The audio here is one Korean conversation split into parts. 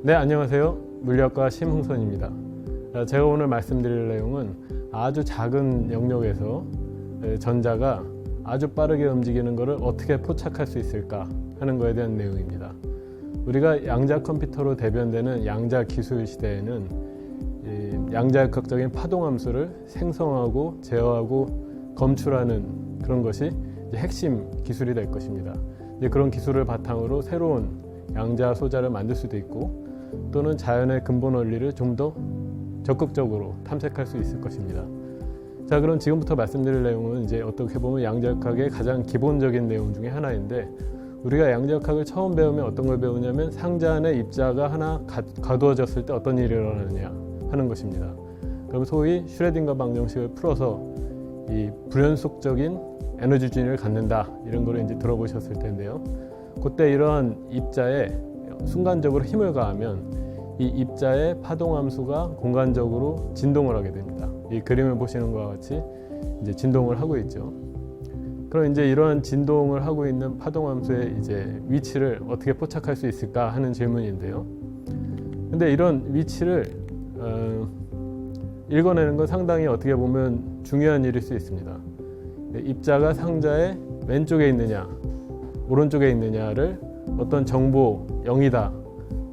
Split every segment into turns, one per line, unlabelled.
네, 안녕하세요. 물리학과 심흥선입니다. 제가 오늘 말씀드릴 내용은 아주 작은 영역에서 전자가 아주 빠르게 움직이는 것을 어떻게 포착할 수 있을까 하는 것에 대한 내용입니다. 우리가 양자 컴퓨터로 대변되는 양자 기술 시대에는 양자역학적인 파동함수를 생성하고 제어하고 검출하는 그런 것이 핵심 기술이 될 것입니다. 그런 기술을 바탕으로 새로운 양자 소자를 만들 수도 있고 또는 자연의 근본 원리를 좀 더 적극적으로 탐색할 수 있을 것입니다. 자, 그럼 지금부터 말씀드릴 내용은 이제 어떻게 보면 양자역학의 가장 기본적인 내용 중에 하나인데, 우리가 양자역학을 처음 배우면 어떤 걸 배우냐면 상자 안에 입자가 하나 가두어졌을 때 어떤 일이 일어나느냐 하는 것입니다. 그럼 소위 슈레딩거 방정식을 풀어서 이 불연속적인 에너지 준위를 갖는다, 이런 거를 이제 들어보셨을 텐데요. 그때 이러한 입자에 순간적으로 힘을 가하면 이 입자의 파동함수가 공간적으로 진동을 하게 됩니다. 이 그림을 보시는 것과 같이 이제 진동을 하고 있죠. 그럼 이제 이러한 진동을 하고 있는 파동함수의 이제 위치를 어떻게 포착할 수 있을까 하는 질문인데요. 근데 이런 위치를 읽어내는 건 상당히 어떻게 보면 중요한 일일 수 있습니다. 입자가 상자의 왼쪽에 있느냐 오른쪽에 있느냐를 어떤 정보 0이다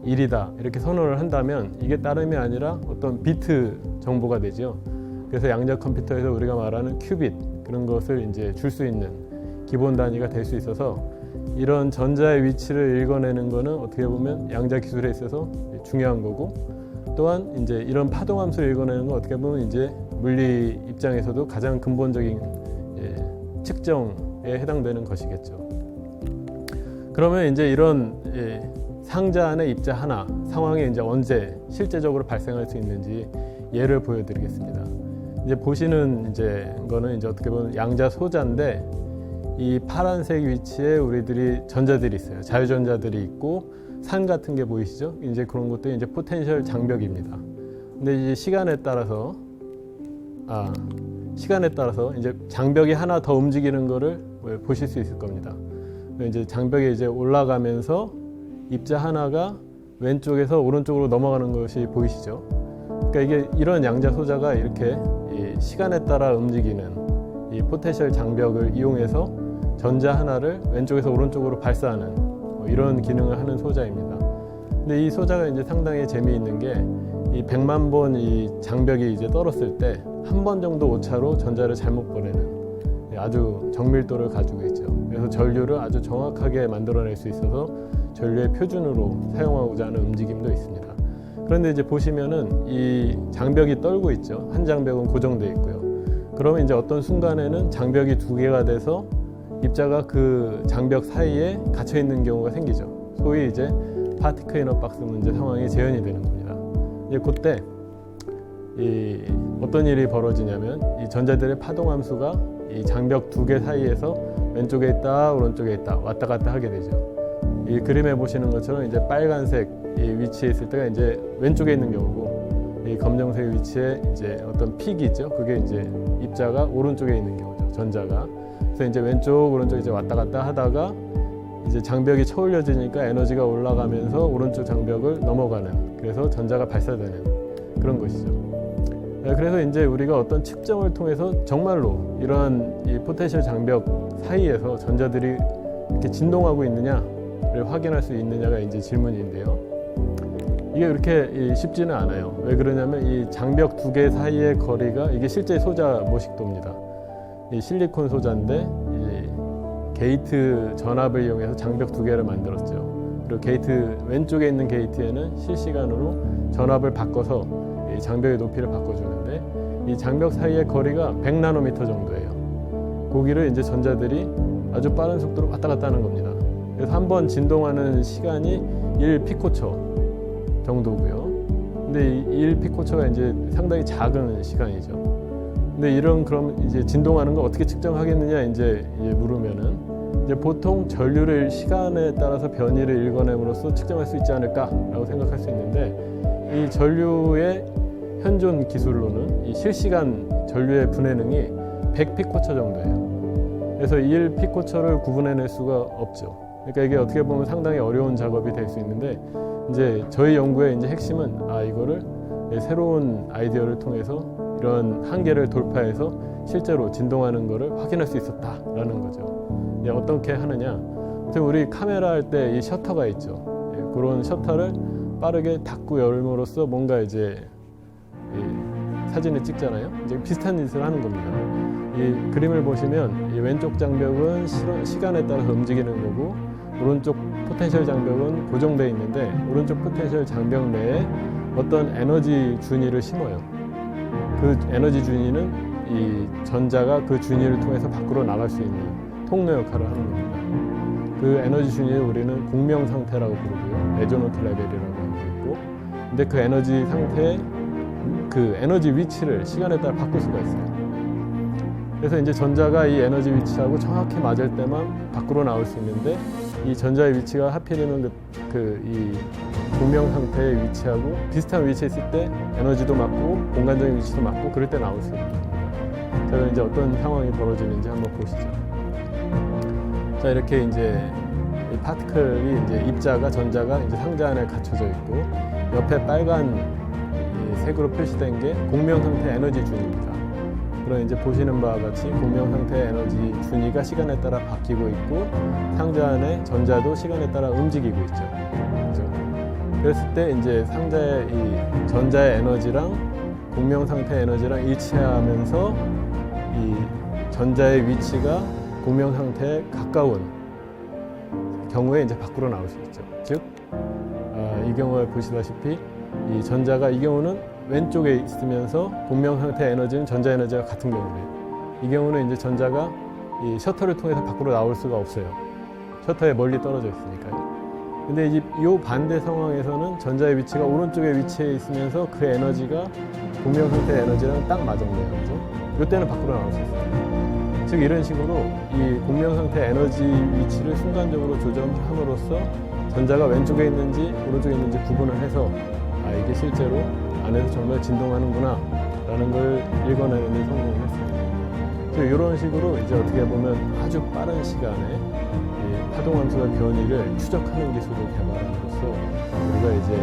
1이다 이렇게 선언을 한다면 이게 다름이 아니라 어떤 비트 정보가 되죠. 그래서 양자 컴퓨터에서 우리가 말하는 큐빗, 그런 것을 이제 줄 수 있는 기본 단위가 될 수 있어서 이런 전자의 위치를 읽어내는 거는 어떻게 보면 양자 기술에 있어서 중요한 거고, 또한 이제 이런 파동 함수를 읽어내는 건 어떻게 보면 이제 물리 입장에서도 가장 근본적인 측정에 해당되는 것이겠죠. 그러면 이제 이런 상자 안에 입자 하나 상황이 이제 언제 실제적으로 발생할 수 있는지 예를 보여드리겠습니다. 이제 보시는 이제 거는 이제 어떻게 보면 양자 소자인데, 이 파란색 위치에 우리들이 전자들이 있어요. 자유전자들이 있고 산 같은 게 보이시죠? 이제 그런 것들이 이제 포텐셜 장벽입니다. 근데 이제 시간에 따라서 이제 장벽이 하나 더 움직이는 거를 보실 수 있을 겁니다. 이제 장벽에 이제 올라가면서 입자 하나가 왼쪽에서 오른쪽으로 넘어가는 것이 보이시죠? 그러니까 이게 이런 양자 소자가 이렇게 이 시간에 따라 움직이는 이 포텐셜 장벽을 이용해서 전자 하나를 왼쪽에서 오른쪽으로 발사하는 이런 기능을 하는 소자입니다. 근데 이 소자가 이제 상당히 재미있는 게 이 100만 번 이 장벽이 이제 떨었을 때 한 번 정도 오차로 전자를 잘못 보내는 아주 정밀도를 가지고 있죠. 그래서 전류를 아주 정확하게 만들어낼 수 있어서 전류의 표준으로 사용하고자 하는 움직임도 있습니다. 그런데 이제 보시면은 이 장벽이 떨고 있죠. 한 장벽은 고정되어 있고요. 그러면 이제 어떤 순간에는 장벽이 두 개가 돼서 입자가 그 장벽 사이에 갇혀 있는 경우가 생기죠. 소위 이제 파티클 이너 박스 문제 상황이 재현이 되는 겁니다. 이제 그때 어떤 일이 벌어지냐면 이 전자들의 파동 함수가 이 장벽 두 개 사이에서 왼쪽에 있다 오른쪽에 있다 왔다 갔다 하게 되죠. 이 그림에 보시는 것처럼 이제 빨간색 이 위치에 있을 때가 이제 왼쪽에 있는 경우고, 이 검정색 위치에 이제 어떤 픽이 있죠. 그게 이제 입자가 오른쪽에 있는 경우죠. 전자가. 그래서 이제 왼쪽 오른쪽 이제 왔다 갔다 하다가 이제 장벽이 쳐올려지니까 에너지가 올라가면서 오른쪽 장벽을 넘어가는, 그래서 전자가 발사되는 그런 것이죠. 그래서 이제 우리가 어떤 측정을 통해서 정말로 이러한 이 포텐셜 장벽 사이에서 전자들이 이렇게 진동하고 있느냐를 확인할 수 있느냐가 이제 질문인데요. 이게 그렇게 쉽지는 않아요. 왜 그러냐면 이 장벽 두 개 사이의 거리가, 이게 실제 소자 모식도입니다. 이 실리콘 소자인데 이 게이트 전압을 이용해서 장벽 두 개를 만들었죠. 그리고 게이트 왼쪽에 있는 게이트에는 실시간으로 전압을 바꿔서 이 장벽의 높이를 바꿔주는데, 이 장벽 사이의 거리가 100나노미터 정도예요. 거기를 이제 전자들이 아주 빠른 속도로 왔다 갔다 하는 겁니다. 그래서 한 번 진동하는 시간이 1피코초 정도고요. 근데 이 1피코초가 이제 상당히 작은 시간이죠. 근데 그럼 이제 진동하는 걸 어떻게 측정하겠느냐 이제 물으면은, 이제 보통 전류를 시간에 따라서 변이를 읽어냄으로써 측정할 수 있지 않을까라고 생각할 수 있는데, 이 전류의 현존 기술로는 이 실시간 전류의 분해능이 100피코초 정도예요. 그래서 1피코초를 구분해낼 수가 없죠. 그러니까 이게 어떻게 보면 상당히 어려운 작업이 될 수 있는데, 이제 저희 연구의 이제 핵심은 이거를 새로운 아이디어를 통해서 이런 한계를 돌파해서 실제로 진동하는 것을 확인할 수 있었다라는 거죠. 어떻게 하느냐? 우리 카메라 할 때 이 셔터가 있죠. 그런 셔터를 빠르게 닫고 열므로써 뭔가 이제 사진을 찍잖아요. 이제 비슷한 짓을 하는 겁니다. 이 그림을 보시면 이 왼쪽 장벽은 시간에 따라서 움직이는 거고, 오른쪽 포텐셜 장벽은 고정되어 있는데, 오른쪽 포텐셜 장벽 내에 어떤 에너지 준위를 심어요. 그 에너지 준위는 이 전자가 그 준위를 통해서 밖으로 나갈 수 있는 통로 역할을 하는 겁니다. 그 에너지 준위를 우리는 공명 상태라고 부르고요, 레조넌트 레벨이라고 하고 있고, 근데 그 에너지 상태의 그 에너지 위치를 시간에 따라 바꿀 수가 있어요. 그래서 이제 전자가 이 에너지 위치하고 정확히 맞을 때만 밖으로 나올 수 있는데, 이 전자의 위치가 하필이면 이 공명 상태의 위치하고 비슷한 위치에 있을 때 에너지도 맞고 공간적인 위치도 맞고 그럴 때 나올 수 있는 겁니다. 자, 이제 어떤 상황이 벌어지는지 한번 보시죠. 자, 이렇게 이제 이 파티클이 이제 입자가 전자가 이제 상자 안에 갇혀져 있고, 옆에 빨간 이 색으로 표시된 게 공명 상태 에너지 준위입니다. 그럼 이제 보시는 바와 같이 공명 상태의 에너지 준위가 시간에 따라 바뀌고 있고, 상자 안에 전자도 시간에 따라 움직이고 있죠. 그렇죠? 그랬을 때 이제 상자의 이 전자의 에너지랑 공명 상태의 에너지랑 일치하면서 이 전자의 위치가 공명 상태에 가까운 경우에 이제 밖으로 나올 수 있죠. 즉, 이 경우에 보시다시피 이 전자가 이 경우는 왼쪽에 있으면서 공명 상태의 에너지는 전자 에너지가 같은 경우예요. 이 경우는 이제 전자가 이 셔터를 통해서 밖으로 나올 수가 없어요. 셔터에 멀리 떨어져 있으니까요. 근데 이제 이 반대 상황에서는 전자의 위치가 오른쪽에 위치해 있으면서 그 에너지가 공명 상태의 에너지랑 딱 맞았네요. 그죠? 이때는 밖으로 나올 수 있어요. 즉, 이런 식으로 이 공명 상태의 에너지 위치를 순간적으로 조정함으로써 전자가 왼쪽에 있는지 오른쪽에 있는지 구분을 해서 이게 실제로 안에서 정말 진동하는구나 라는 걸 읽어내는 데 성공을 했습니다. 이런 식으로 이제 어떻게 보면 아주 빠른 시간에 이 파동함수의 변이를 추적하는 기술을 개발함으로써 우리가 이제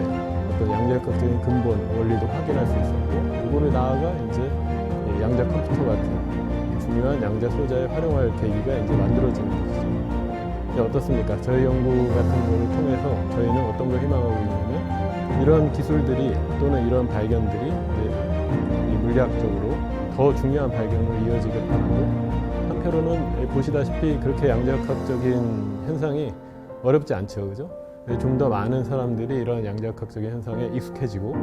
어떤 양자역학적인 근본 원리도 확인할 수 있었고, 이거를 나아가 이제 양자 컴퓨터 같은 중요한 양자 소자에 활용할 계기가 이제 만들어지는 것이죠. 이제 어떻습니까? 저희 연구 같은 거를 통해서 저희는 어떤 걸 희망하고 있냐면, 이런 기술들이 또는 이런 발견들이 이 물리학적으로 더 중요한 발견으로 이어지길 바라고, 한편으로는 보시다시피 그렇게 양자역학적인 현상이 어렵지 않죠, 그죠? 좀 더 많은 사람들이 이런 양자역학적인 현상에 익숙해지고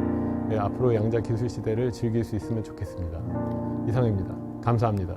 앞으로 양자 기술 시대를 즐길 수 있으면 좋겠습니다. 이상입니다. 감사합니다.